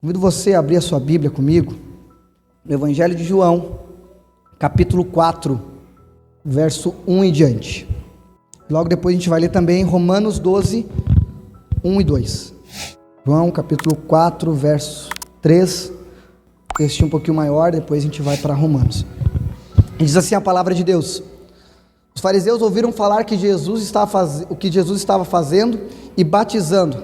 Convido você a abrir a sua Bíblia comigo, no Evangelho de João, capítulo 4, verso 1 em diante. Logo depois a gente vai ler também Romanos 12, 1 e 2. João, capítulo 4, verso 3, texto um pouquinho maior, depois a gente vai para Romanos. E diz assim a palavra de Deus: os fariseus ouviram falar que o que Jesus estava fazendo e batizando,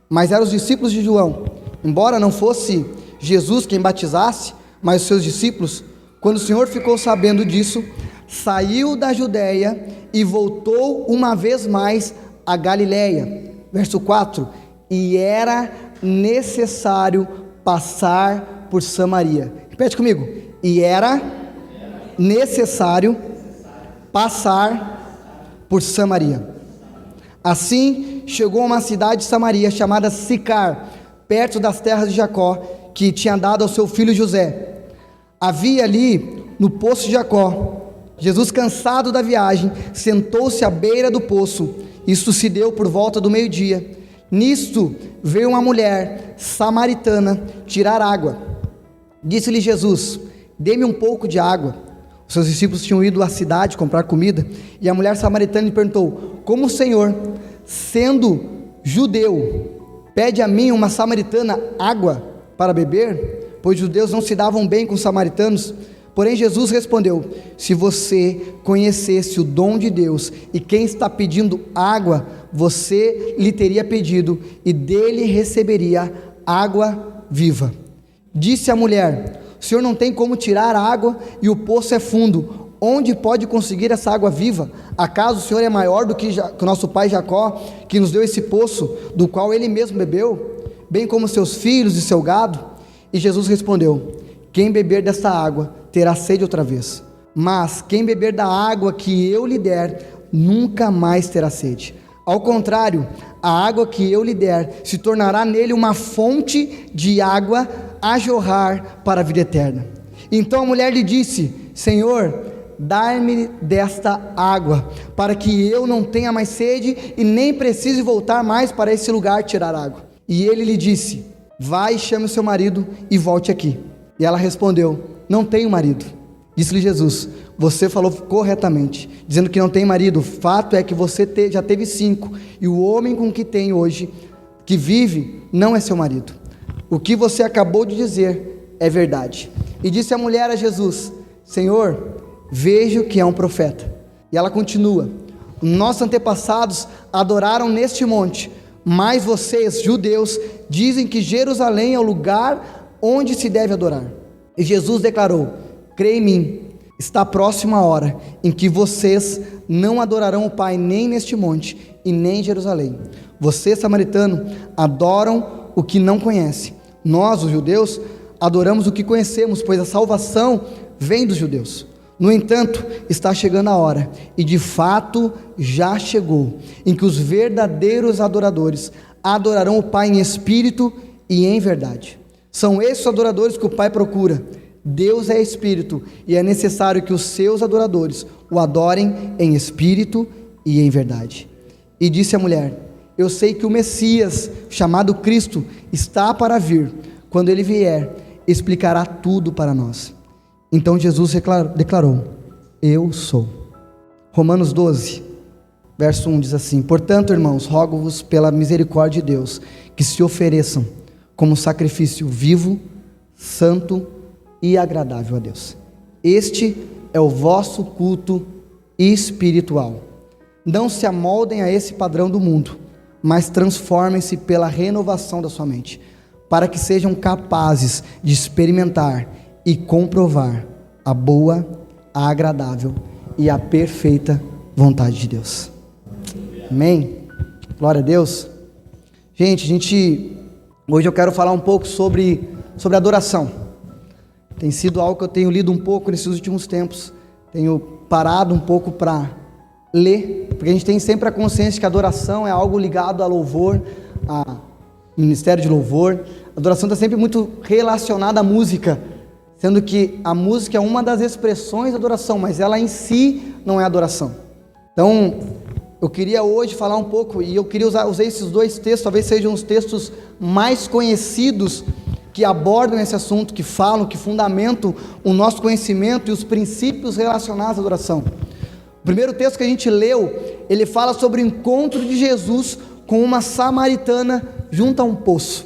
mas eram os discípulos de João. Embora não fosse Jesus quem batizasse, mas os seus discípulos, quando o Senhor ficou sabendo disso, saiu da Judéia e voltou uma vez mais a Galiléia. Verso 4: e era necessário passar por Samaria. Repete comigo: e era necessário passar por Samaria. Assim chegou a uma cidade de Samaria chamada Sicar, perto das terras de Jacó, que tinha dado ao seu filho José. Havia ali no poço de Jacó. Jesus, cansado da viagem, sentou-se à beira do poço. Isto se deu por volta do meio-dia. Nisto veio uma mulher samaritana tirar água. Disse-lhe Jesus: dê-me um pouco de água. Os seus discípulos tinham ido à cidade comprar comida, e a mulher samaritana lhe perguntou: como o Senhor, sendo judeu, pede a mim, uma samaritana, água para beber? Pois os judeus não se davam bem com os samaritanos. Porém Jesus respondeu: se você conhecesse o dom de Deus e quem está pedindo água, você lhe teria pedido e dele receberia água viva. Disse a mulher: o Senhor não tem como tirar água e o poço é fundo. Onde pode conseguir essa água viva? Acaso o Senhor é maior do que o nosso pai Jacó, que nos deu esse poço, do qual ele mesmo bebeu, bem como seus filhos e seu gado? E Jesus respondeu: quem beber desta água terá sede outra vez, mas quem beber da água que eu lhe der, nunca mais terá sede. Ao contrário, a água que eu lhe der se tornará nele uma fonte de água a jorrar para a vida eterna. Então a mulher lhe disse: Senhor, dá-me desta água, para que eu não tenha mais sede e nem precise voltar mais para esse lugar tirar água. E ele lhe disse: vai, chame o seu marido e volte aqui. E ela respondeu: não tenho marido. Disse-lhe Jesus: você falou corretamente, dizendo que não tem marido. O fato é que você já teve 5, e o homem com que tem hoje, que vive, não é seu marido. O que você acabou de dizer é verdade. E disse a mulher a Jesus: Senhor, vejo que é um profeta. E ela continua: nossos antepassados adoraram neste monte, mas vocês, judeus, dizem que Jerusalém é o lugar onde se deve adorar. E Jesus declarou: crê em mim, está próxima a hora em que vocês não adorarão o Pai nem neste monte e nem em Jerusalém. Vocês, samaritano, adoram o que não conhecem. Nós, os judeus, adoramos o que conhecemos, pois a salvação vem dos judeus. No entanto, está chegando a hora, e de fato já chegou, em que os verdadeiros adoradores adorarão o Pai em espírito e em verdade. São esses adoradores que o Pai procura. Deus é espírito, e é necessário que os seus adoradores o adorem em espírito e em verdade. E disse a mulher: eu sei que o Messias, chamado Cristo, está para vir. Quando ele vier, explicará tudo para nós. Então Jesus declarou: eu sou. Romanos 12, verso 1 diz assim: portanto, irmãos, rogo-vos pela misericórdia de Deus, que se ofereçam como sacrifício vivo, santo e agradável a Deus. Este é o vosso culto espiritual. Não se amoldem a esse padrão do mundo, mas transformem-se pela renovação da sua mente, para que sejam capazes de experimentar e comprovar a boa, a agradável e a perfeita vontade de Deus. Amém? Glória a Deus. Gente, hoje eu quero falar um pouco sobre adoração. Tem sido algo que eu tenho lido um pouco nesses últimos tempos. Tenho parado um pouco para ler, porque a gente tem sempre a consciência de que a adoração é algo ligado a louvor, a ministério de louvor. A adoração está sempre muito relacionada à música, sendo que a música é uma das expressões da adoração, mas ela em si não é adoração. Então, eu queria hoje falar um pouco, e eu queria usar esses dois textos, talvez sejam os textos mais conhecidos que abordam esse assunto, que falam, que fundamentam o nosso conhecimento e os princípios relacionados à adoração. O primeiro texto que a gente leu, ele fala sobre o encontro de Jesus com uma samaritana junto a um poço.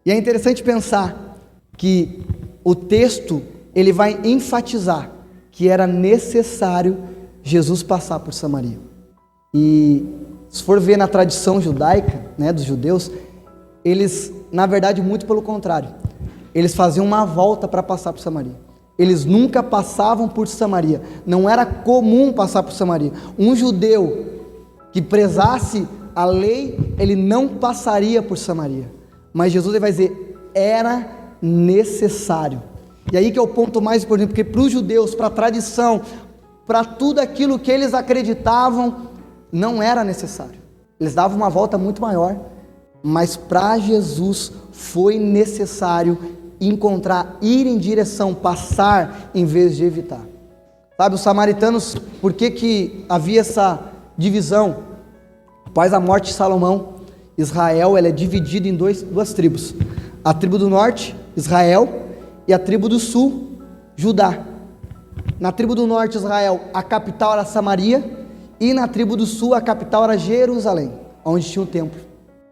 E é interessante pensar que o texto, ele vai enfatizar que era necessário Jesus passar por Samaria. E se for ver na tradição judaica, né, dos judeus, eles, na verdade, muito pelo contrário, eles faziam uma volta para passar por Samaria. Eles nunca passavam por Samaria, não era comum passar por Samaria. Um judeu que prezasse a lei, ele não passaria por Samaria. Mas Jesus, ele vai dizer, era necessário. E aí que é o ponto mais importante, porque para os judeus, para a tradição, para tudo aquilo que eles acreditavam, não era necessário. Eles davam uma volta muito maior, mas para Jesus foi necessário ir em direção, passar em vez de evitar. Sabe, os samaritanos, por que havia essa divisão? Após a morte de Salomão, Israel ela é dividida em duas tribos. A tribo do norte, Israel, e a tribo do sul, Judá. Na tribo do norte, Israel, a capital era Samaria, e na tribo do sul, a capital era Jerusalém, onde tinha o templo.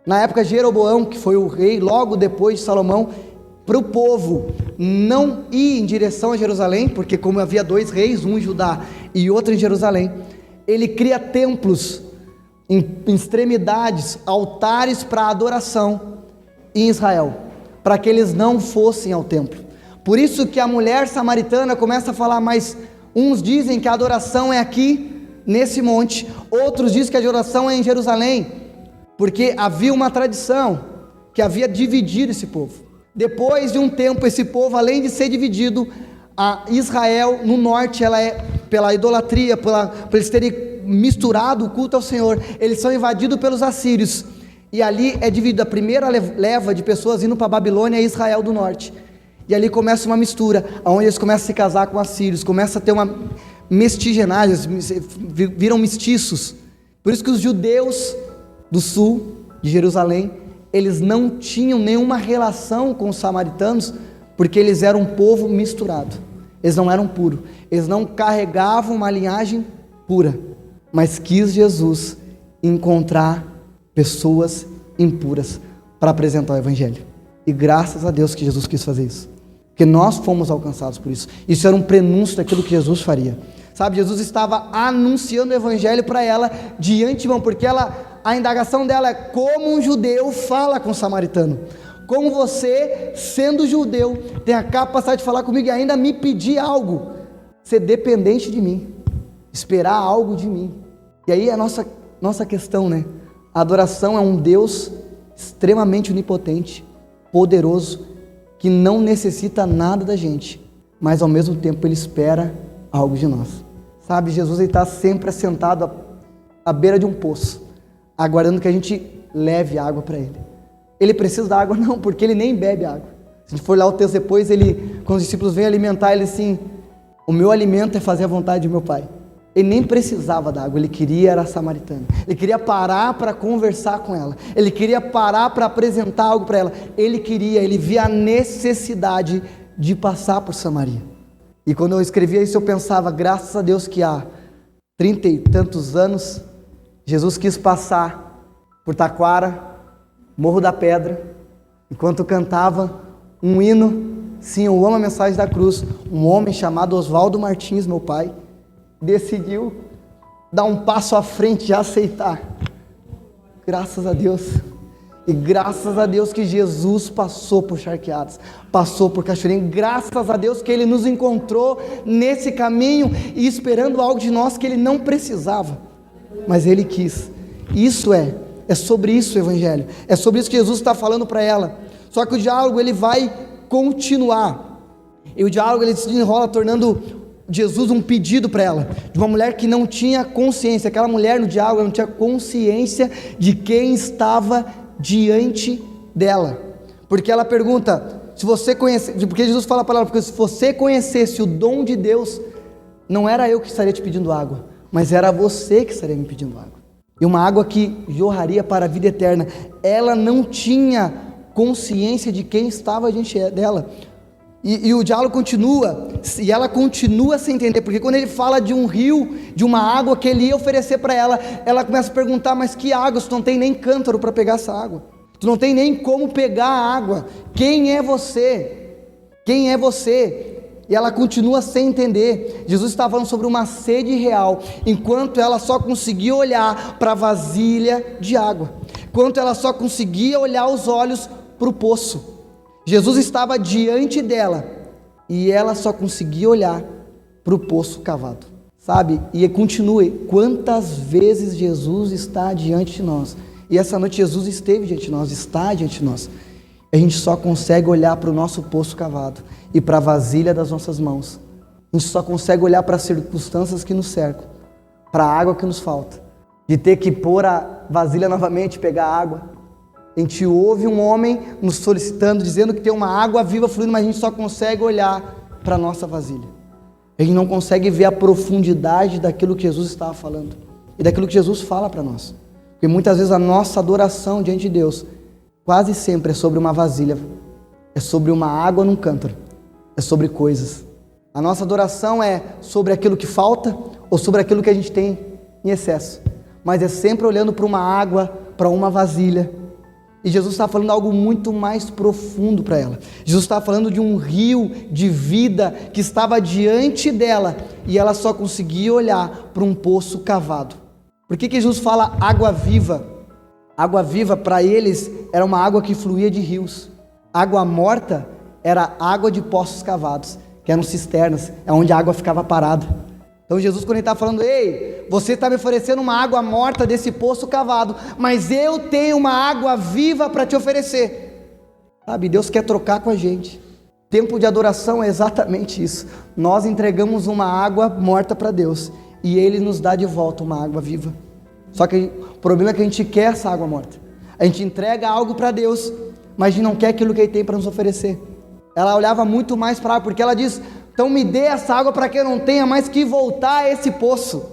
Na época, Jeroboão, que foi o rei logo depois de Salomão, para o povo não ir em direção a Jerusalém, porque como havia dois reis, um em Judá e outro em Jerusalém, ele cria templos em extremidades, altares para adoração em Israel, para que eles não fossem ao templo. Por isso que a mulher samaritana começa a falar, mas uns dizem que a adoração é aqui, nesse monte, outros dizem que a adoração é em Jerusalém, porque havia uma tradição que havia dividido esse povo. Depois de um tempo, esse povo, além de ser dividido, a Israel no norte, ela é pela idolatria, por eles terem misturado o culto ao Senhor, eles são invadidos pelos assírios, e ali é dividido a primeira leva de pessoas indo para a Babilônia e Israel do norte, e ali começa uma mistura, onde eles começam a se casar com assírios, começa a ter uma mestigenagem, viram mestiços. Por isso que os judeus do sul de Jerusalém, eles não tinham nenhuma relação com os samaritanos, porque eles eram um povo misturado, eles não eram puros, eles não carregavam uma linhagem pura, mas quis Jesus encontrar pessoas impuras para apresentar o Evangelho, e graças a Deus que Jesus quis fazer isso, porque nós fomos alcançados por isso. Isso era um prenúncio daquilo que Jesus faria, sabe? Jesus estava anunciando o Evangelho para ela de antemão, porque a indagação dela é: como um judeu fala com um samaritano? Como você, sendo judeu, tem a capacidade de falar comigo e ainda me pedir algo? Ser dependente de mim, esperar algo de mim. E aí é a nossa questão, né? A adoração é um Deus extremamente onipotente, poderoso, que não necessita nada da gente, mas ao mesmo tempo Ele espera algo de nós. Sabe, Jesus está sempre assentado à beira de um poço, aguardando que a gente leve água para Ele. Ele precisa da água? Não, porque Ele nem bebe água. Se a gente for lá o texto depois, quando os discípulos vêm alimentar Ele assim, o meu alimento é fazer a vontade de meu Pai. Ele nem precisava da água, ele queria era a samaritana. Ele queria parar para conversar com ela. Ele queria parar para apresentar algo para ela. Ele via a necessidade de passar por Samaria. E quando eu escrevia isso, eu pensava, graças a Deus que há 30 e tantos anos, Jesus quis passar por Taquara, Morro da Pedra, enquanto cantava um hino. Sim, eu amo a mensagem da cruz. Um homem chamado Oswaldo Martins, meu pai, decidiu dar um passo à frente e aceitar. Graças a Deus. E graças a Deus que Jesus passou por Charqueadas, passou por Cachoeirinha. Graças a Deus que Ele nos encontrou nesse caminho e esperando algo de nós que Ele não precisava, mas Ele quis. Isso é sobre isso o Evangelho. É sobre isso que Jesus está falando para ela. Só que o diálogo ele vai continuar. E o diálogo ele se enrola tornando Jesus um pedido para ela, de uma mulher que não tinha consciência. Aquela mulher no diálogo não tinha consciência de quem estava diante dela, porque ela pergunta, se você conhece, porque Jesus fala para ela, porque se você conhecesse o dom de Deus, não era eu que estaria te pedindo água, mas era você que estaria me pedindo água, e uma água que jorraria para a vida eterna. Ela não tinha consciência de quem estava diante dela. E o diálogo continua, e ela continua sem entender, porque quando ele fala de um rio, de uma água que ele ia oferecer para ela, ela começa a perguntar: mas que água? Tu não tem nem cântaro para pegar essa água, tu não tem nem como pegar a água, quem é você? Quem é você? E ela continua sem entender. Jesus está falando sobre uma sede real, enquanto ela só conseguia olhar para a vasilha de água, enquanto ela só conseguia olhar os olhos para o poço. Jesus estava diante dela e ela só conseguia olhar para o poço cavado, sabe? E continue, quantas vezes Jesus está diante de nós, e essa noite Jesus esteve diante de nós, está diante de nós, a gente só consegue olhar para o nosso poço cavado e para a vasilha das nossas mãos, a gente só consegue olhar para as circunstâncias que nos cercam, para a água que nos falta, de ter que pôr a vasilha novamente, pegar água. A gente ouve um homem nos solicitando, dizendo que tem uma água viva fluindo, mas a gente só consegue olhar para a nossa vasilha. A gente não consegue ver a profundidade daquilo que Jesus estava falando e daquilo que Jesus fala para nós. Porque muitas vezes a nossa adoração diante de Deus quase sempre é sobre uma vasilha, é sobre uma água num cântaro, é sobre coisas. A nossa adoração é sobre aquilo que falta ou sobre aquilo que a gente tem em excesso, mas é sempre olhando para uma água, para uma vasilha. E Jesus está falando algo muito mais profundo para ela. Jesus está falando de um rio de vida que estava diante dela e ela só conseguia olhar para um poço cavado. Por que Jesus fala água viva? Água viva para eles era uma água que fluía de rios. Água morta era água de poços cavados, que eram cisternas, é onde a água ficava parada. Então Jesus, quando ele está falando: ei, você está me oferecendo uma água morta desse poço cavado, mas eu tenho uma água viva para te oferecer. Sabe, Deus quer trocar com a gente. Tempo de adoração é exatamente isso. Nós entregamos uma água morta para Deus e Ele nos dá de volta uma água viva. Só que o problema é que a gente quer essa água morta. A gente entrega algo para Deus, mas a gente não quer aquilo que Ele tem para nos oferecer. Ela olhava muito mais para a água, porque ela diz: então me dê essa água para que eu não tenha mais que voltar a esse poço.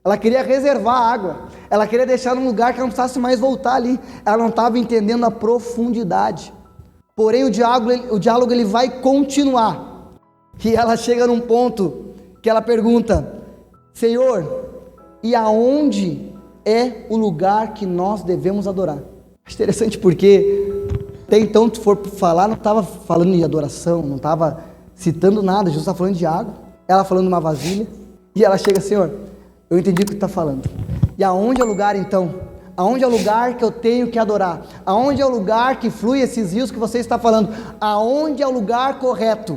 Ela queria reservar a água, ela queria deixar num lugar que ela não precisasse mais voltar ali. Ela não estava entendendo a profundidade. Porém o diálogo ele vai continuar. E ela chega num ponto que ela pergunta: Senhor, e aonde é o lugar que nós devemos adorar? É interessante porque até então, se for falar, não estava falando de adoração, não estava citando nada. Jesus está falando de água, ela falando de uma vasilha, e ela chega: Senhor, eu entendi o que tu está falando. E aonde é o lugar então? Aonde é o lugar que eu tenho que adorar? Aonde é o lugar que flui esses rios que você está falando? Aonde é o lugar correto?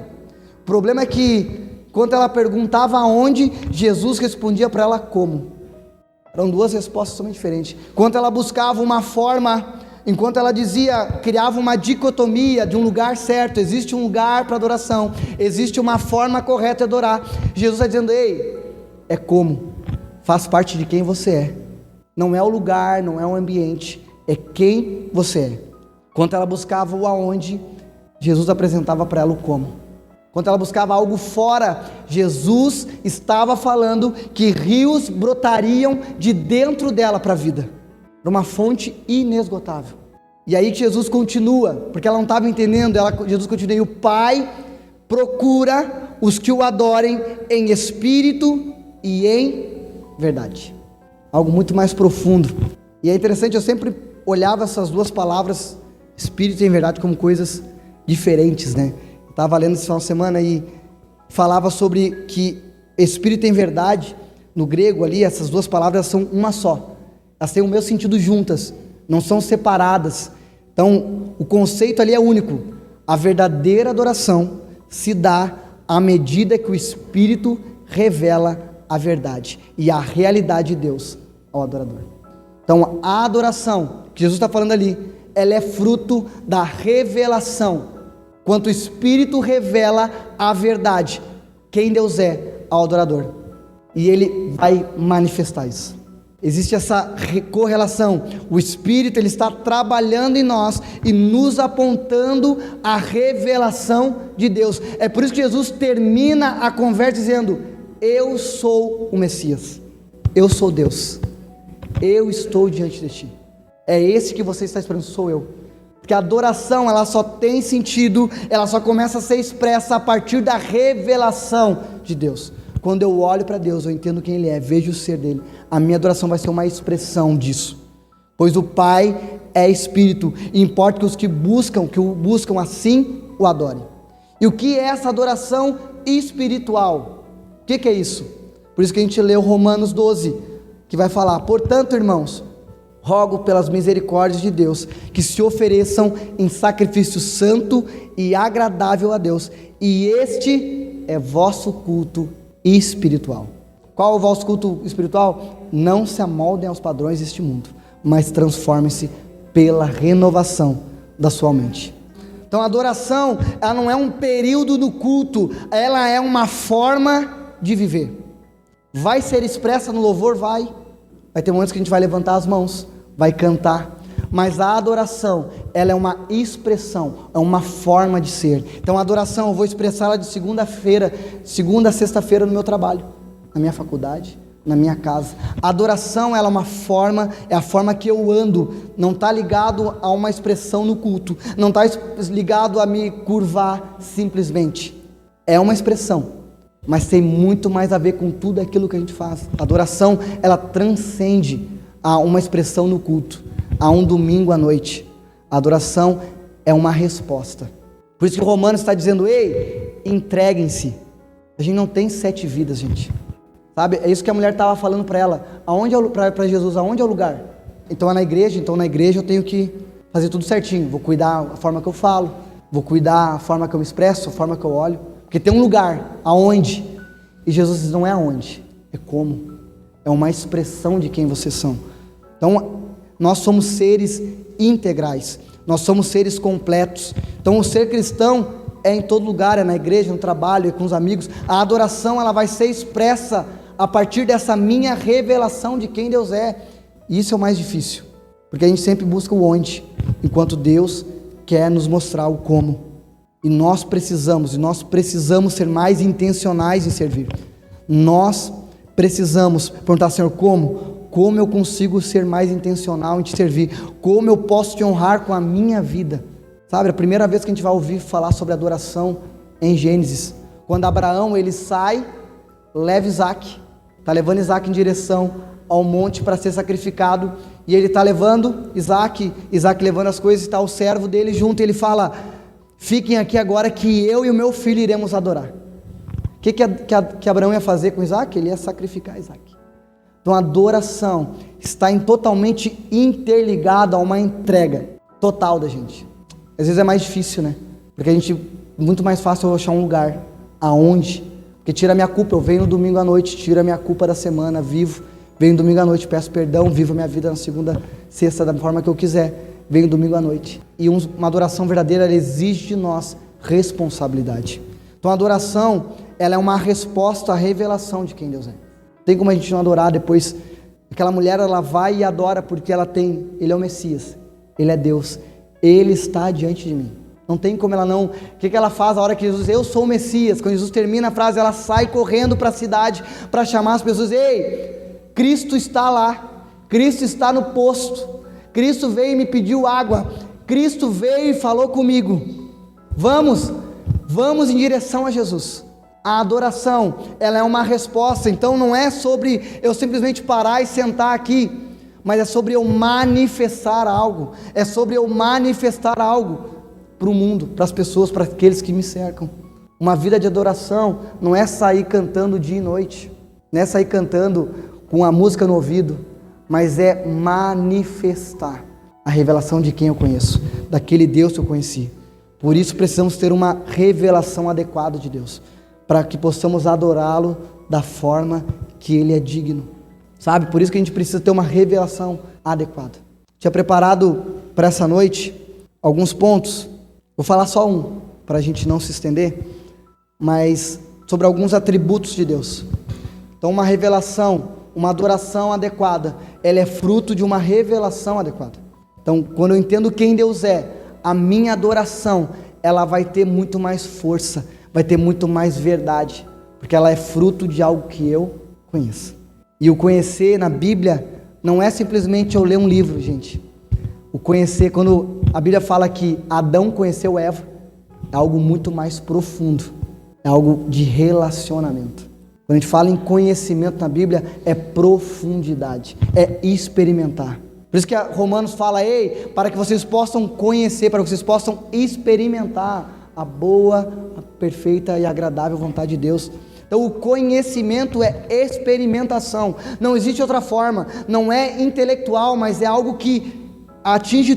O problema é que, quando ela perguntava aonde, Jesus respondia para ela como. Eram duas respostas totalmente diferentes. Quando ela buscava uma forma, enquanto ela dizia, criava uma dicotomia de um lugar certo, existe um lugar para adoração, existe uma forma correta de adorar. Jesus está dizendo: ei, é como, faz parte de quem você é. Não é o lugar, não é o ambiente, é quem você é. Quando ela buscava o aonde, Jesus apresentava para ela o como. Quando ela buscava algo fora, Jesus estava falando que rios brotariam de dentro dela para a vida. Era uma fonte inesgotável. E aí Jesus continua, porque ela não estava entendendo. Jesus continua: e o Pai procura os que o adorem em espírito e em verdade. Algo muito mais profundo. E é interessante, eu sempre olhava essas duas palavras, espírito e em verdade, como coisas diferentes, né? Eu estava lendo esse final de semana e falava sobre que espírito e em verdade, no grego ali, essas duas palavras são uma só. Elas têm o mesmo sentido juntas, não são separadas. Então, o conceito ali é único. A verdadeira adoração se dá à medida que o Espírito revela a verdade e a realidade de Deus ao adorador. Então, a adoração que Jesus está falando ali, ela é fruto da revelação. Quando o Espírito revela a verdade, quem Deus é ao adorador, e Ele vai manifestar isso. Existe essa correlação. O Espírito, ele está trabalhando em nós e nos apontando a revelação de Deus. É por isso que Jesus termina a conversa dizendo: eu sou o Messias, eu sou Deus, eu estou diante de ti. É esse que você está esperando, sou eu. Porque a adoração, ela só tem sentido, ela só começa a ser expressa a partir da revelação de Deus. Quando eu olho para Deus, eu entendo quem Ele é, vejo o ser dEle, a minha adoração vai ser uma expressão disso. Pois o Pai é Espírito, e importa que os que o buscam assim, o adorem. E o que é essa adoração espiritual? O que é isso? Por isso que a gente leu Romanos 12, que vai falar: portanto, irmãos, rogo pelas misericórdias de Deus, que se ofereçam em sacrifício santo e agradável a Deus, e este é vosso culto espiritual. Qual é o vosso culto espiritual? Não se amoldem aos padrões deste mundo, mas transformem-se pela renovação da sua mente. Então a adoração, ela não é um período no culto, ela é uma forma de viver. Vai ser expressa no louvor? Vai ter momentos que a gente vai levantar as mãos, vai cantar, mas a adoração, ela é uma expressão, é uma forma de ser. Então a adoração, eu vou expressá-la de segunda a sexta-feira no meu trabalho, na minha faculdade, na minha casa. A adoração, ela é uma forma, é a forma que eu ando, não está ligado a uma expressão no culto, não está ligado a me curvar simplesmente, é uma expressão, mas tem muito mais a ver com tudo aquilo que a gente faz. A adoração, ela transcende a uma expressão no culto, a um domingo à noite. A adoração é uma resposta. Por isso que o Romanos está dizendo: ei, entreguem-se. A gente não tem 7 vidas, gente. Sabe? É isso que a mulher estava falando para ela. Para Jesus, aonde é o lugar? Então é na igreja. Então na igreja eu tenho que fazer tudo certinho. Vou cuidar a forma que eu falo, vou cuidar a forma que eu me expresso, a forma que eu olho. Porque tem um lugar, aonde? E Jesus diz: não é aonde, é como. É uma expressão de quem vocês são. Então, nós somos seres integrais, nós somos seres completos. Então, o ser cristão é em todo lugar, é na igreja, no trabalho, é com os amigos. A adoração, ela vai ser expressa a partir dessa minha revelação de quem Deus é. E isso é o mais difícil, porque a gente sempre busca o onde, enquanto Deus quer nos mostrar o como. E nós precisamos ser mais intencionais em servir. Nós precisamos perguntar: Senhor, como eu consigo ser mais intencional em te servir? Como eu posso te honrar com a minha vida? Sabe, a primeira vez que a gente vai ouvir falar sobre adoração é em Gênesis, quando Abraão, ele sai, leva Isaac, está levando Isaac em direção ao monte para ser sacrificado, e ele está levando Isaac levando as coisas, e está o servo dele junto, e ele fala: fiquem aqui agora que eu e o meu filho iremos adorar. O que Abraão ia fazer com Isaac? Ele ia sacrificar Isaac. Então a adoração está totalmente interligada a uma entrega total da gente. Às vezes é mais difícil, né? Porque muito mais fácil eu achar um lugar, aonde, porque tira a minha culpa. Eu venho no domingo à noite, tiro a minha culpa da semana, venho domingo à noite, peço perdão, vivo a minha vida na segunda, sexta, da forma que eu quiser, venho domingo à noite. E uma adoração verdadeira, ela exige de nós responsabilidade. Então a adoração, ela é uma resposta à revelação de quem Deus é. Tem como a gente não adorar depois? Aquela mulher, ela vai e adora porque Ele é o Messias, Ele é Deus, Ele está diante de mim. Não tem como ela não. O que ela faz a hora que Jesus, eu sou o Messias? Quando Jesus termina a frase, ela sai correndo para a cidade para chamar as pessoas: ei, Cristo está lá, Cristo está no posto, Cristo veio e me pediu água, Cristo veio e falou comigo, vamos em direção a Jesus. A adoração, ela é uma resposta. Então não é sobre eu simplesmente parar e sentar aqui, mas é sobre eu manifestar algo, é sobre eu manifestar algo para o mundo, para as pessoas, para aqueles que me cercam. Uma vida de adoração não é sair cantando dia e noite, não é sair cantando com a música no ouvido, mas é manifestar a revelação de quem eu conheço, daquele Deus que eu conheci. Por isso precisamos ter uma revelação adequada de Deus, para que possamos adorá-lo da forma que Ele é digno, sabe? Por isso que a gente precisa ter uma revelação adequada. Tinha preparado para essa noite alguns pontos, vou falar só um, para a gente não se estender, mas sobre alguns atributos de Deus. Então uma revelação, uma adoração adequada, ela é fruto de uma revelação adequada. Então quando eu entendo quem Deus é, a minha adoração, ela vai ter muito mais força, vai ter muito mais verdade, porque ela é fruto de algo que eu conheço. E o conhecer na Bíblia não é simplesmente eu ler um livro, gente. O conhecer, quando a Bíblia fala que Adão conheceu Eva, é algo muito mais profundo, é algo de relacionamento. Quando a gente fala em conhecimento na Bíblia, é profundidade, é experimentar. Por isso que Romanos fala, ei, para que vocês possam conhecer, para que vocês possam experimentar a boa, a perfeita e agradável vontade de Deus. Então o conhecimento é experimentação, não existe outra forma, não é intelectual, mas é algo que atinge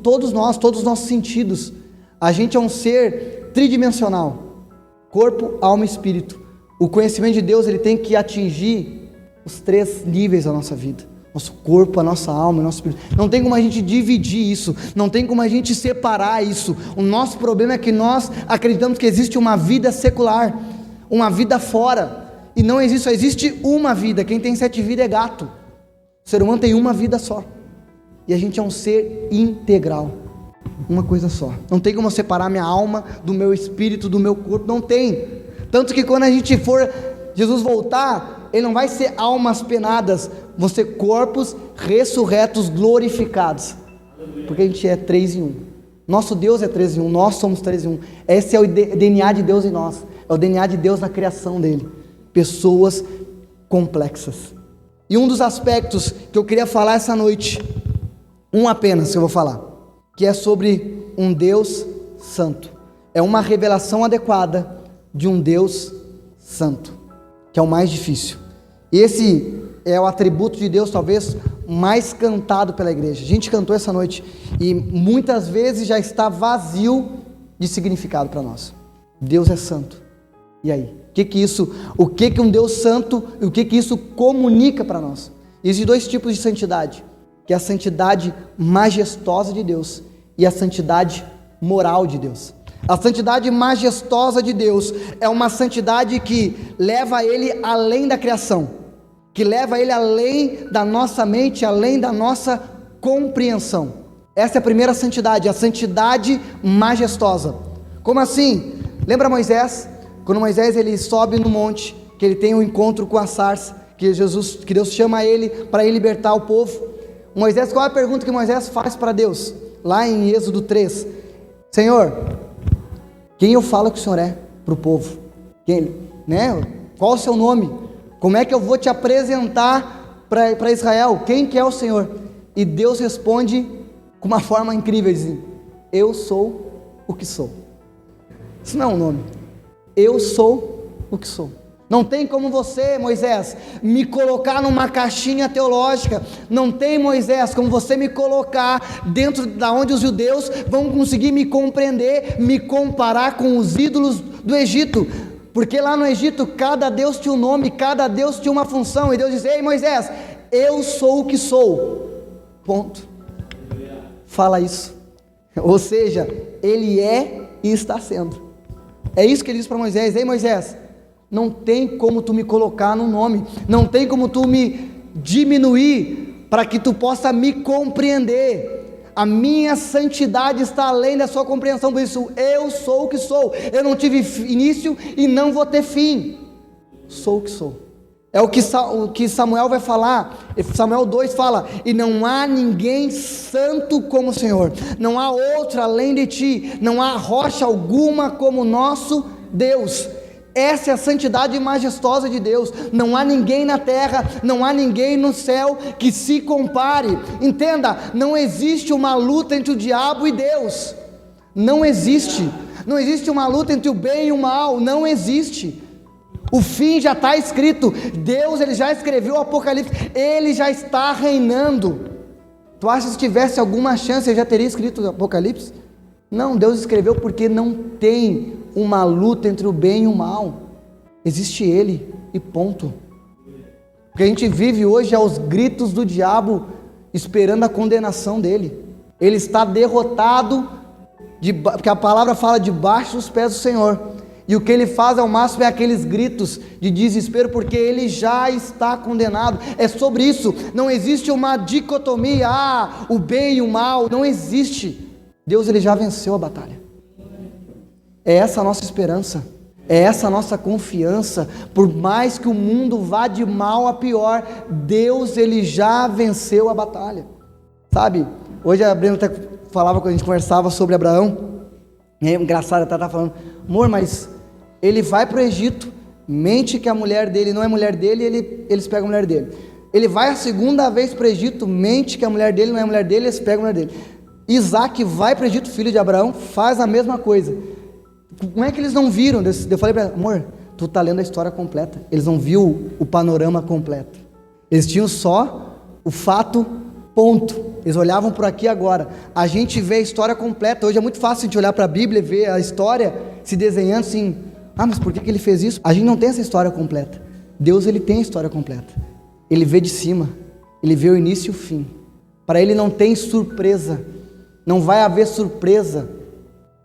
todos nós, todos os nossos sentidos. A gente é um ser tridimensional, corpo, alma e espírito. O conhecimento de Deus, ele tem que atingir os 3 níveis da nossa vida: nosso corpo, a nossa alma e o nosso espírito. Não tem como a gente dividir isso, não tem como a gente separar isso. O nosso problema é que nós acreditamos que existe uma vida secular, uma vida fora, e não existe, só existe uma vida. Quem tem 7 vidas é gato. O ser humano tem uma vida só, e a gente é um ser integral, uma coisa só. Não tem como separar minha alma do meu espírito, do meu corpo, não tem. Tanto que quando a gente for, Jesus voltar, ele não vai ser almas penadas, vão ser corpos ressurretos, glorificados, porque a gente é 3 em 1. Nosso Deus é 3 em 1, nós somos 3 em 1. Esse é o DNA de Deus em nós, é o DNA de Deus na criação dele. Pessoas complexas. E um dos aspectos que eu queria falar essa noite, um apenas que eu vou falar, que é sobre um Deus santo. É uma revelação adequada de um Deus santo, que é o mais difícil. Esse é o atributo de Deus talvez mais cantado pela igreja. A gente cantou essa noite e muitas vezes já está vazio de significado para nós. Deus é santo. E aí? O que um Deus santo, e o que isso comunica para nós? Existem 2 tipos de santidade, que é a santidade majestosa de Deus e a santidade moral de Deus. A santidade majestosa de Deus é uma santidade que leva ele além da criação, que leva ele além da nossa mente, além da nossa compreensão. Essa é a primeira santidade, a santidade majestosa. Como assim? Lembra Moisés? Quando Moisés ele sobe no monte, que ele tem um encontro com a sarça, que Deus chama ele para ir libertar o povo. Moisés, qual é a pergunta que Moisés faz para Deus? Lá em Êxodo 3, Senhor, quem eu falo que o Senhor é para o povo? Qual o seu nome? Como é que eu vou te apresentar para Israel? Quem que é o Senhor? E Deus responde com uma forma incrível, dizendo, eu sou o que sou. Isso não é um nome. Eu sou o que sou. Não tem como você, Moisés, me colocar numa caixinha teológica. Não tem, Moisés, como você me colocar dentro da onde os judeus vão conseguir me compreender, me comparar com os ídolos do Egito. Porque lá no Egito, cada Deus tinha um nome, cada Deus tinha uma função. E Deus diz, ei Moisés, eu sou o que sou. Ponto. Fala isso. Ou seja, ele é e está sendo. É isso que ele diz para Moisés, ei Moisés, não tem como tu me colocar num nome, não tem como tu me diminuir para que tu possa me compreender. A minha santidade está além da sua compreensão, por isso eu sou o que sou. Eu não tive início e não vou ter fim. Sou o que sou. É o que Samuel vai falar. Samuel 2 fala, e não há ninguém santo como o Senhor, não há outro além de ti, não há rocha alguma como o nosso Deus. Essa é a santidade majestosa de Deus. Não há ninguém na terra, não há ninguém no céu que se compare. Entenda, não existe uma luta entre o diabo e Deus. Não existe. Não existe uma luta entre o bem e o mal. Não existe. O fim já está escrito. Deus, ele já escreveu o Apocalipse. Ele já está reinando. Tu acha que se tivesse alguma chance ele já teria escrito o Apocalipse? Não, Deus escreveu porque não tem uma luta entre o bem e o mal. Existe ele e ponto. O que a gente vive hoje é os gritos do diabo esperando a condenação dele. Ele está derrotado, porque a palavra fala debaixo dos pés do Senhor. E o que ele faz ao máximo é aqueles gritos de desespero, porque ele já está condenado. É sobre isso. Não existe uma dicotomia, o bem e o mal. Não existe. Deus, ele já venceu a batalha. É essa a nossa esperança, é essa a nossa confiança. Por mais que o mundo vá de mal a pior, Deus, ele já venceu a batalha. Sabe, Hoje a Brenda até falava, quando a gente conversava sobre Abraão, e é engraçado, ela estava falando, amor, mas ele vai para o Egito, mente que a mulher dele não é mulher dele, e eles pegam a mulher dele. Ele vai a segunda vez para o Egito, mente que a mulher dele não é mulher dele, eles pegam a mulher dele. Isaac vai para o Egito, filho de Abraão, faz a mesma coisa. Como é que eles não viram? Eu falei para ela, amor, tu está lendo a história completa. Eles não viram o panorama completo. Eles tinham só o fato, ponto. Eles olhavam por aqui agora. A gente vê a história completa. Hoje é muito fácil a gente olhar para a Bíblia e ver a história se desenhando assim. Ah, mas por que ele fez isso? A gente não tem essa história completa. Deus, ele tem a história completa. Ele vê de cima. Ele vê o início e o fim. Para ele não tem surpresa. Não vai haver surpresa.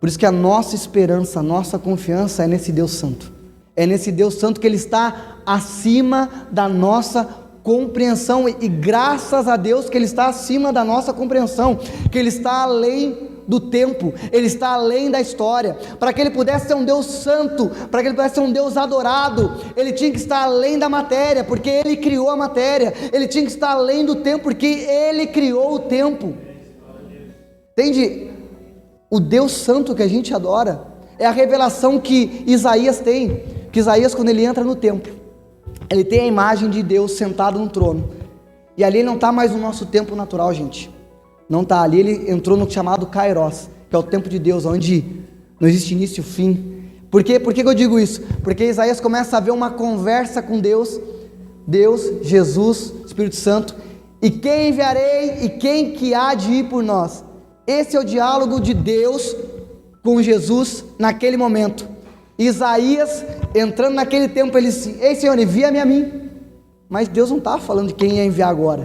Por isso que a nossa esperança, a nossa confiança é nesse Deus Santo. É nesse Deus Santo que ele está acima da nossa compreensão, e graças a Deus que ele está acima da nossa compreensão, que ele está além do tempo, ele está além da história. Para que ele pudesse ser um Deus santo, para que ele pudesse ser um Deus adorado, ele tinha que estar além da matéria, porque ele criou a matéria. Ele tinha que estar além do tempo, porque ele criou o tempo. Entende? O Deus santo que a gente adora é a revelação que Isaías tem, que Isaías, quando ele entra no templo, ele tem a imagem de Deus sentado no trono, e ali ele não está mais no nosso tempo natural, gente, não está ali, ele entrou no chamado Kairos, que é o tempo de Deus, onde não existe início e fim. Por que eu digo isso? Porque Isaías começa a ver uma conversa com Deus, Jesus, Espírito Santo, e quem enviarei e quem que há de ir por nós? Esse é o diálogo de Deus com Jesus naquele momento. Isaías, entrando naquele tempo, ele disse, ei Senhor, envia-me a mim. Mas Deus não está falando de quem ia enviar agora.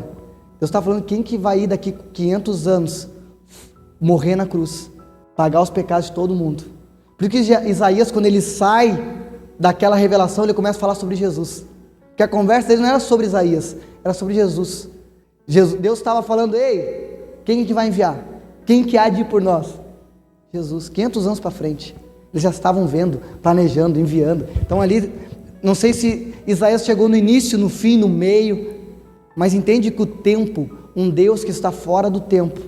Deus está falando de quem que vai ir daqui 500 anos, morrer na cruz, pagar os pecados de todo mundo. Por que Isaías, quando ele sai daquela revelação, ele começa a falar sobre Jesus. Porque a conversa dele não era sobre Isaías, era sobre Jesus. Deus estava falando, ei, quem que vai enviar? Quem que há de ir por nós? Jesus, 500 anos para frente. Eles já estavam vendo, planejando, enviando. Então ali, não sei se Isaías chegou no início, no fim, no meio, mas entende que o tempo, um Deus que está fora do tempo,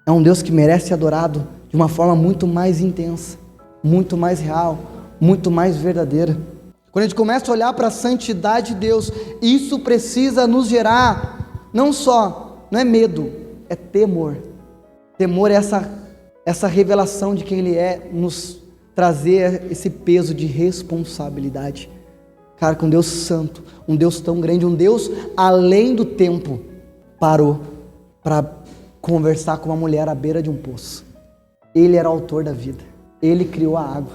é um Deus que merece ser adorado de uma forma muito mais intensa, muito mais real, muito mais verdadeira. Quando a gente começa a olhar para a santidade de Deus, isso precisa nos gerar, não é medo, é temor. Temor é essa revelação de quem Ele é, nos trazer esse peso de responsabilidade. Cara, com um Deus santo, um Deus tão grande, um Deus além do tempo, parou para conversar com uma mulher à beira de um poço. Ele era o autor da vida, Ele criou a água,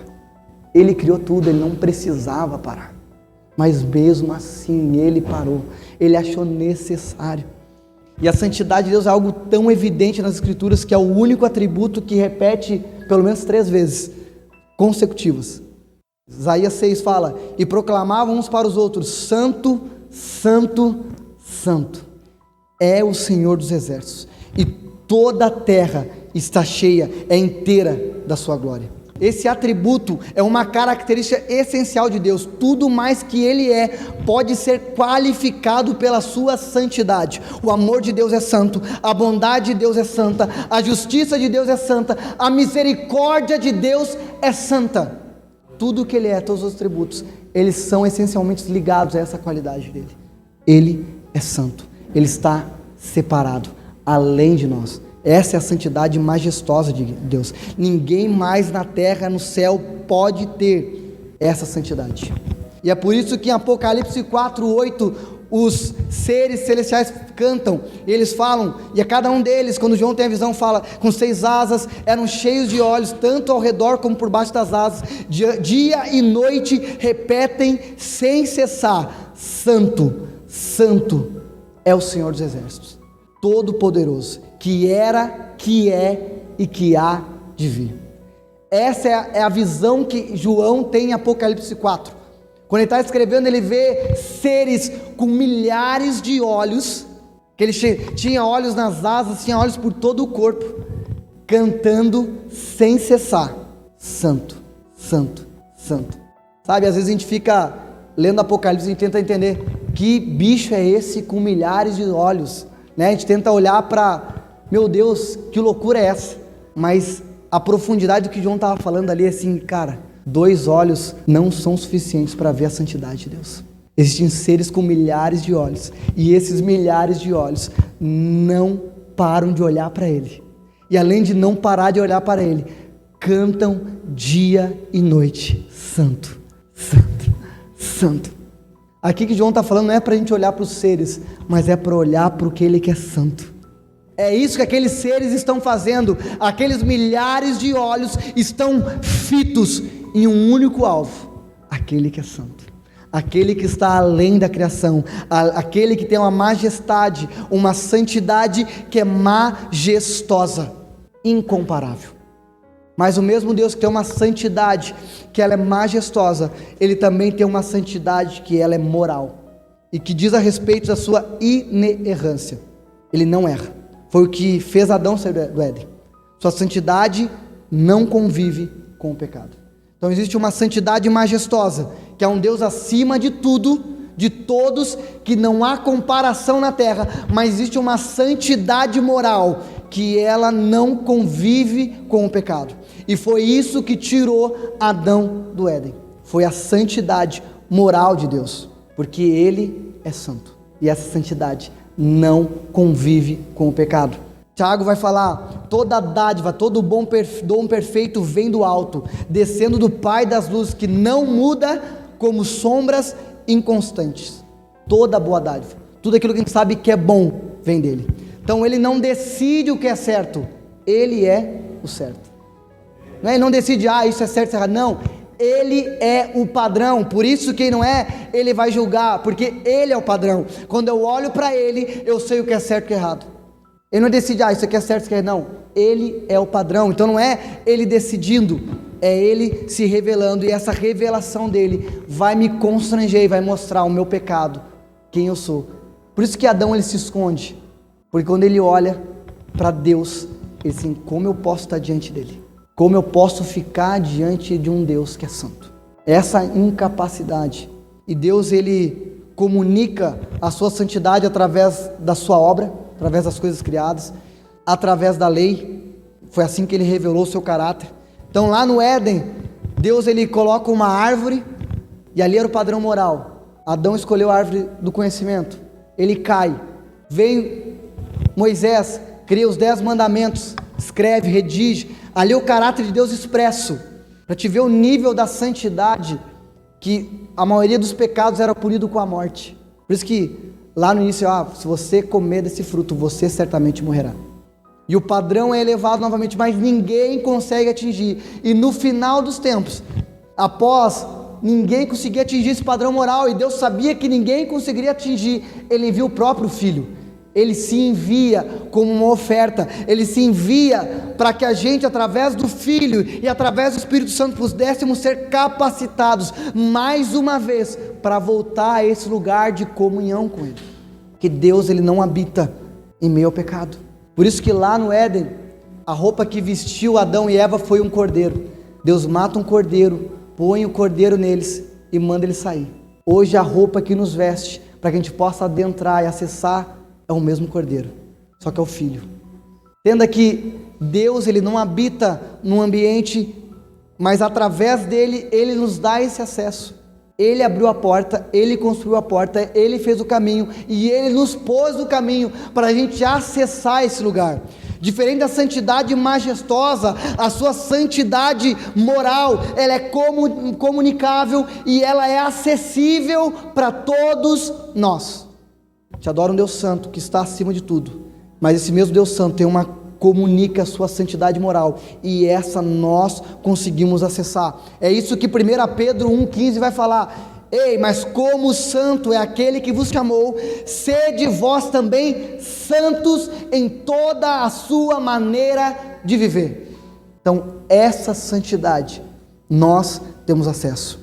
Ele criou tudo, Ele não precisava parar, mas mesmo assim Ele parou, Ele achou necessário. E a santidade de Deus é algo tão evidente nas Escrituras, que é o único atributo que repete pelo menos 3 vezes consecutivas. Isaías 6 fala, e proclamavam uns para os outros, santo, santo, santo é o Senhor dos exércitos, e toda a terra está cheia, é inteira da sua glória. Esse atributo é uma característica essencial de Deus. Tudo mais que Ele é, pode ser qualificado pela sua santidade. O amor de Deus é santo, a bondade de Deus é santa, a justiça de Deus é santa, a misericórdia de Deus é santa. Tudo que Ele é, todos os atributos, eles são essencialmente ligados a essa qualidade dEle. Ele é santo, Ele está separado, além de nós. Essa é a santidade majestosa de Deus. Ninguém mais na terra, no céu, pode ter essa santidade. E é por isso que em Apocalipse 4:8, os seres celestiais cantam, eles falam, e a cada um deles, quando João tem a visão, fala, com 6 asas, eram cheios de olhos, tanto ao redor como por baixo das asas, dia e noite repetem sem cessar, santo, santo é o Senhor dos exércitos, todo-poderoso, que era, que é e que há de vir. Essa é a visão que João tem em Apocalipse 4. Quando ele está escrevendo, ele vê seres com milhares de olhos, que ele tinha olhos nas asas, tinha olhos por todo o corpo, cantando sem cessar, santo, santo, santo. Sabe, às vezes a gente fica lendo Apocalipse e tenta entender, que bicho é esse com milhares de olhos, né? A gente tenta olhar para meu Deus, que loucura é essa? Mas a profundidade do que João estava falando ali é assim, cara, 2 olhos não são suficientes para ver a santidade de Deus. Existem seres com milhares de olhos, e esses milhares de olhos não param de olhar para Ele, e além de não parar de olhar para Ele, cantam dia e noite, santo, santo, santo. Aqui que João está falando não é para a gente olhar para os seres, mas é para olhar para aquele que é santo. É isso que aqueles seres estão fazendo. Aqueles milhares de olhos estão fitos em um único alvo: aquele que é santo, aquele que está além da criação, aquele que tem uma majestade, uma santidade que é majestosa, incomparável. Mas o mesmo Deus que tem uma santidade que ela é majestosa, Ele também tem uma santidade que ela é moral, e que diz a respeito da sua inerrância. Ele não erra. Foi o que fez Adão sair do Éden. Sua santidade não convive com o pecado. Então existe uma santidade majestosa, que é um Deus acima de tudo, de todos, que não há comparação na terra, mas existe uma santidade moral, que ela não convive com o pecado. E foi isso que tirou Adão do Éden. Foi a santidade moral de Deus, porque Ele é santo, e essa santidade não convive com o pecado. Tiago vai falar: toda dádiva, todo dom perfeito vem do alto, descendo do Pai das luzes, que não muda como sombras inconstantes. Toda boa dádiva, tudo aquilo que a gente sabe que é bom, vem dele. Então Ele não decide o que é certo, Ele é o certo. Ele não decide, isso é certo, isso é errado. Não, Ele é o padrão. Por isso quem não é, Ele vai julgar, porque Ele é o padrão. Quando eu olho para Ele, eu sei o que é certo e o que é errado. Ele não decide, isso aqui é certo, isso aqui é errado. Não, Ele é o padrão. Então não é Ele decidindo, é Ele se revelando, e essa revelação dEle vai me constranger e vai mostrar o meu pecado, quem eu sou. Por isso que Adão ele se esconde, porque quando ele olha para Deus, ele diz assim: como eu posso estar diante dEle? Como eu posso ficar diante de um Deus que é santo? Essa incapacidade. E Deus ele comunica a sua santidade através da sua obra, através das coisas criadas, através da lei. Foi assim que ele revelou o seu caráter. Então lá no Éden, Deus ele coloca uma árvore, e ali era o padrão moral. Adão escolheu a árvore do conhecimento, ele cai. Vem Moisés, cria os 10 mandamentos, escreve, redige. Ali é o caráter de Deus expresso, para te ver o nível da santidade, que a maioria dos pecados era punido com a morte. Por isso que lá no início, se você comer desse fruto, você certamente morrerá. E o padrão é elevado novamente, mas ninguém consegue atingir. E no final dos tempos, após ninguém conseguir atingir esse padrão moral, e Deus sabia que ninguém conseguiria atingir, Ele envia o próprio Filho. Ele se envia como uma oferta, Ele se envia para que a gente, através do Filho e através do Espírito Santo, pudéssemos ser capacitados, mais uma vez, para voltar a esse lugar de comunhão com Ele. Que Deus ele não habita em meio ao pecado. Por isso que lá no Éden, a roupa que vestiu Adão e Eva foi um cordeiro. Deus mata um cordeiro, põe o cordeiro neles e manda eles sair. Hoje a roupa que nos veste, para que a gente possa adentrar e acessar, é o mesmo cordeiro, só que é o Filho. Entenda que Deus ele não habita num ambiente, mas através dele, Ele nos dá esse acesso. Ele abriu a porta, Ele construiu a porta, Ele fez o caminho, e Ele nos pôs no caminho, para a gente acessar esse lugar. Diferente da santidade majestosa, a sua santidade moral, ela é comunicável, e ela é acessível para todos nós. Te adora um Deus santo, que está acima de tudo, mas esse mesmo Deus santo comunica a sua santidade moral, e essa nós conseguimos acessar. É isso que 1 Pedro 1,15 vai falar: ei, mas como santo é aquele que vos chamou, sede vós também santos em toda a sua maneira de viver. Então essa santidade nós temos acesso.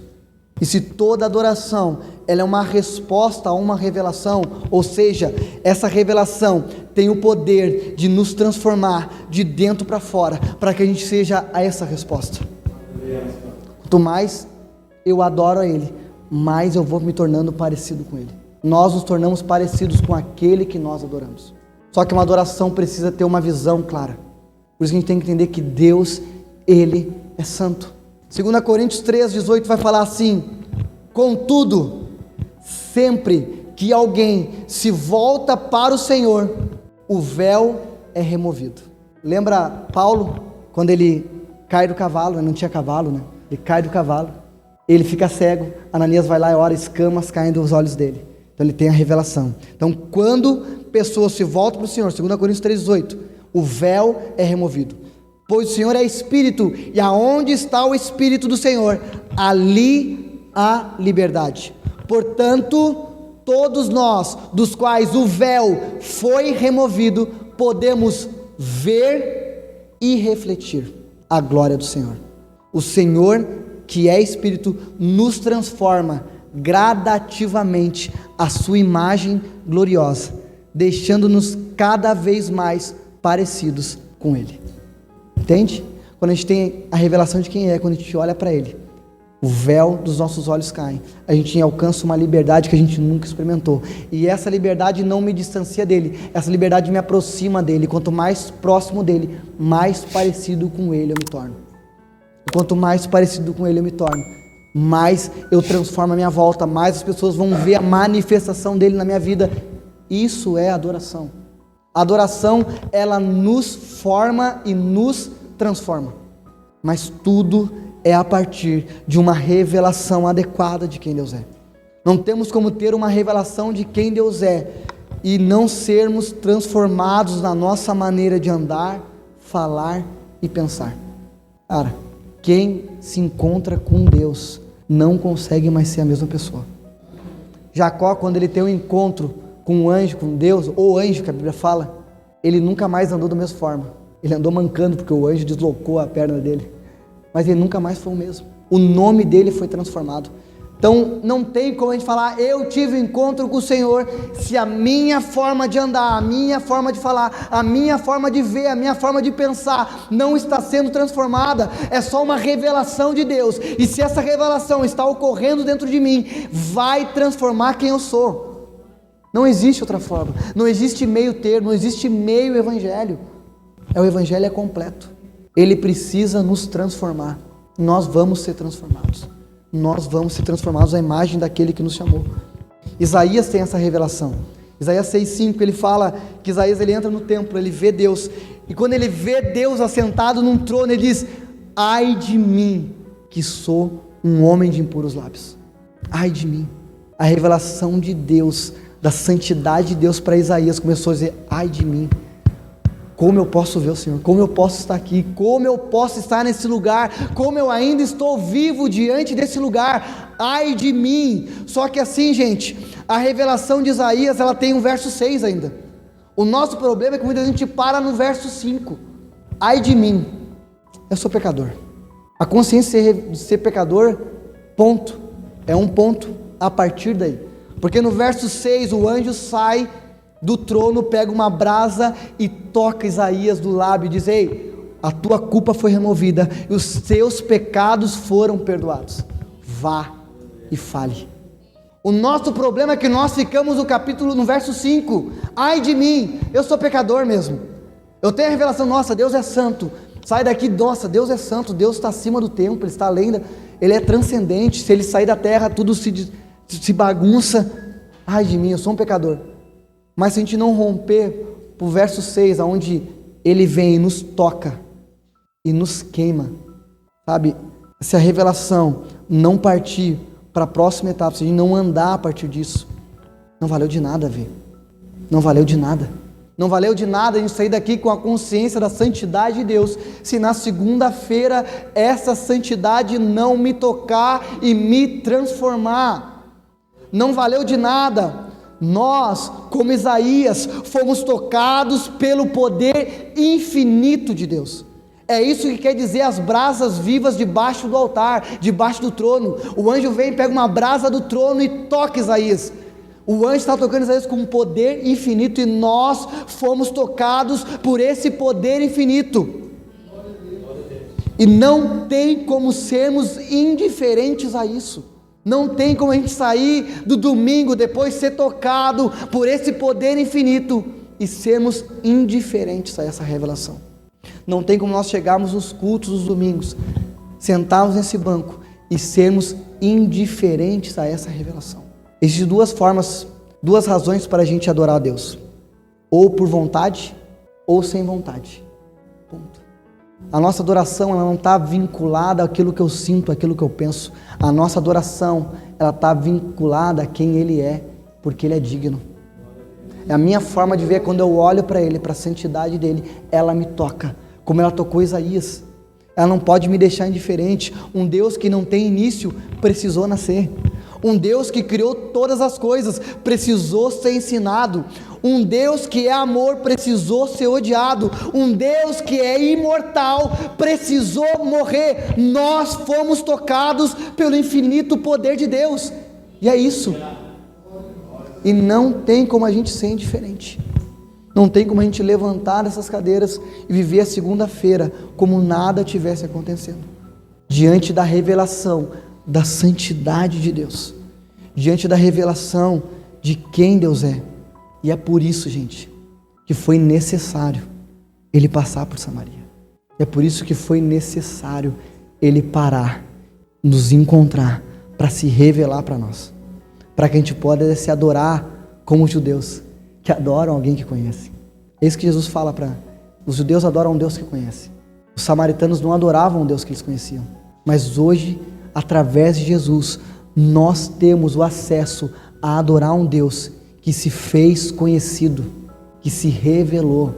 E se toda adoração ela é uma resposta a uma revelação, ou seja, essa revelação tem o poder de nos transformar de dentro para fora, para que a gente seja a essa resposta. Quanto mais eu adoro a Ele, mais eu vou me tornando parecido com Ele. Nós nos tornamos parecidos com aquele que nós adoramos. Só que uma adoração precisa ter uma visão clara. Por isso que a gente tem que entender que Deus, Ele é santo. 2 Coríntios 3,18 vai falar assim: contudo, sempre que alguém se volta para o Senhor, o véu é removido. Lembra Paulo, quando ele cai do cavalo, não tinha cavalo, né? Ele cai do cavalo, ele fica cego, Ananias vai lá e ora, escamas caem dos olhos dele. Então ele tem a revelação. Então quando pessoas se voltam para o Senhor, 2 Coríntios 3,18, o véu é removido. Pois o Senhor é Espírito, e aonde está o Espírito do Senhor, ali há liberdade. Portanto, todos nós, dos quais o véu foi removido, podemos ver e refletir a glória do Senhor. O Senhor, que é Espírito, nos transforma gradativamente à sua imagem gloriosa, deixando-nos cada vez mais parecidos com Ele. Entende? Quando a gente tem a revelação de quem é, quando a gente olha para Ele, o véu dos nossos olhos cai, a gente alcança uma liberdade que a gente nunca experimentou, e essa liberdade não me distancia dele, essa liberdade me aproxima dele. Quanto mais próximo dele, mais parecido com ele eu me torno. E quanto mais parecido com ele eu me torno, mais eu transformo a minha volta, mais as pessoas vão ver a manifestação dele na minha vida. Isso é adoração. A adoração, ela nos forma e nos transforma, mas tudo é a partir de uma revelação adequada de quem Deus é. Não temos como ter uma revelação de quem Deus é e não sermos transformados na nossa maneira de andar, falar e pensar. Cara, quem se encontra com Deus não consegue mais ser a mesma pessoa. Jacó, quando ele tem um encontro com um anjo, com Deus, ou anjo que a Bíblia fala, ele nunca mais andou da mesma forma. Ele andou mancando porque o anjo deslocou a perna dele, mas ele nunca mais foi o mesmo. O nome dele foi transformado. Então não tem como a gente falar, eu tive um encontro com o Senhor, se a minha forma de andar, a minha forma de falar, a minha forma de ver, a minha forma de pensar não está sendo transformada. É só uma revelação de Deus, e se essa revelação está ocorrendo dentro de mim, vai transformar quem eu sou. Não existe outra forma, não existe meio termo, não existe meio evangelho. O evangelho é completo, ele precisa nos transformar. Nós vamos ser transformados, nós vamos ser transformados à imagem daquele que nos chamou. Isaías tem essa revelação. Isaías 6,5, ele fala que Isaías, ele entra no templo, ele vê Deus, e quando ele vê Deus assentado num trono, ele diz: ai de mim, que sou um homem de impuros lábios. Ai de mim. A revelação de Deus, da santidade de Deus para Isaías, começou a dizer: ai de mim, como eu posso ver o Senhor, como eu posso estar aqui, como eu posso estar nesse lugar, como eu ainda estou vivo diante desse lugar, ai de mim. Só que assim, gente, a revelação de Isaías, ela tem um verso 6 ainda. O nosso problema é que muita gente para no verso 5, ai de mim, eu sou pecador. A consciência de ser pecador, ponto, é um ponto a partir daí, porque no verso 6 o anjo sai do trono, pega uma brasa e toca Isaías do lábio e diz: ei, a tua culpa foi removida e os teus pecados foram perdoados, vá e fale. O nosso problema é que nós ficamos no verso 5, ai de mim, eu sou pecador mesmo, eu tenho a revelação, nossa, Deus é santo, sai daqui, nossa, Deus é santo, Deus está acima do tempo, Ele está além, Ele é transcendente, se Ele sair da terra tudo se bagunça, ai de mim, eu sou um pecador. Mas se a gente não romper para o verso 6, onde ele vem e nos toca e nos queima, sabe? Se a revelação não partir para a próxima etapa, se a gente não andar a partir disso, não valeu de nada ver. Não valeu de nada. Não valeu de nada a gente sair daqui com a consciência da santidade de Deus, se na segunda-feira essa santidade não me tocar e me transformar. Não valeu de nada. Nós, como Isaías, fomos tocados pelo poder infinito de Deus. É isso que quer dizer as brasas vivas debaixo do altar, debaixo do trono. O anjo vem, pega uma brasa do trono e toca Isaías. O anjo está tocando Isaías com um poder infinito, e nós fomos tocados por esse poder infinito. E não tem como sermos indiferentes a isso. Não tem como a gente sair do domingo depois ser tocado por esse poder infinito e sermos indiferentes a essa revelação. Não tem como nós chegarmos nos cultos dos domingos, sentarmos nesse banco e sermos indiferentes a essa revelação. Existem duas formas, duas razões para a gente adorar a Deus: ou por vontade ou sem vontade. Ponto. A nossa adoração, ela não está vinculada àquilo que eu sinto, àquilo que eu penso. A nossa adoração, ela está vinculada a quem Ele é, porque Ele é digno. É a minha forma de ver. Quando eu olho para Ele, para a santidade dEle, ela me toca, como ela tocou Isaías. Ela não pode me deixar indiferente. Um Deus que não tem início precisou nascer. Um Deus que criou todas as coisas precisou ser ensinado. Um Deus que é amor precisou ser odiado. Um Deus que é imortal precisou morrer. Nós fomos tocados pelo infinito poder de Deus. E é isso. E não tem como a gente ser indiferente. Não tem como a gente levantar essas cadeiras e viver a segunda-feira como nada tivesse acontecendo. Diante da revelação da santidade de Deus. Diante da revelação de quem Deus é. E é por isso, gente, que foi necessário Ele passar por Samaria. É por isso que foi necessário Ele parar, nos encontrar, para se revelar para nós. Para que a gente possa se adorar como os judeus, que adoram alguém que conhece. É isso que Jesus fala para... Os judeus adoram um Deus que conhece. Os samaritanos não adoravam um Deus que eles conheciam. Mas hoje, através de Jesus, nós temos o acesso a adorar um Deus que se fez conhecido, que se revelou.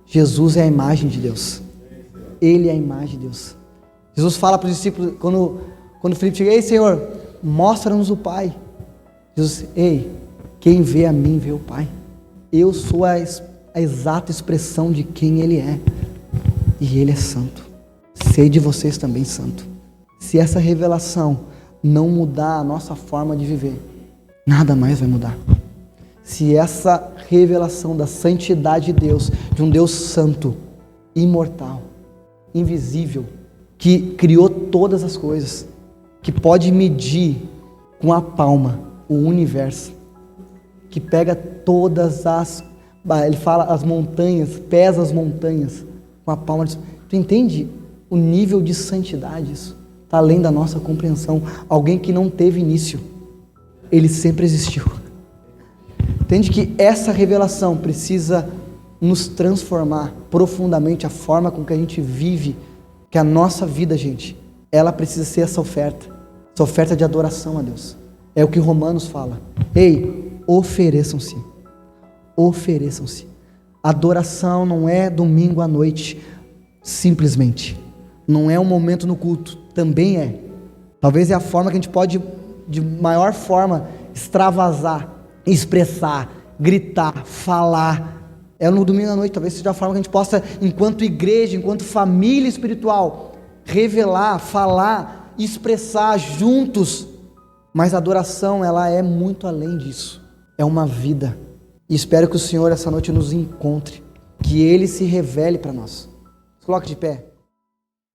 Jesus é a imagem de Deus. Ele é a imagem de Deus. Jesus fala para os discípulos, quando Filipe chega: ei, Senhor, mostra-nos o Pai. Jesus: ei, quem vê a mim vê o Pai. Eu sou a exata expressão de quem Ele é. E Ele é santo. Sede vocês também santo. Se essa revelação não mudar a nossa forma de viver, nada mais vai mudar. Se essa revelação da santidade de Deus, de um Deus santo, imortal, invisível, que criou todas as coisas, que pode medir com a palma o universo, que pega todas as... Ele fala as montanhas, pesa as montanhas com a palma. Tu entende o nível de santidade? Isso está além da nossa compreensão. Alguém que não teve início, Ele sempre existiu. Entende que essa revelação precisa nos transformar profundamente a forma com que a gente vive, que a nossa vida, gente, ela precisa ser essa oferta de adoração a Deus. É o que Romanos fala. Ei, ofereçam-se. Ofereçam-se. Adoração não é domingo à noite, simplesmente. Não é um momento no culto, também é. Talvez é a forma que a gente pode, de maior forma, extravasar, expressar, gritar, falar. É no domingo à noite, talvez seja a forma que a gente possa, enquanto igreja, enquanto família espiritual, revelar, falar, expressar juntos. Mas a adoração, ela é muito além disso. É uma vida. E espero que o Senhor essa noite nos encontre, que Ele se revele para nós. Coloque de pé.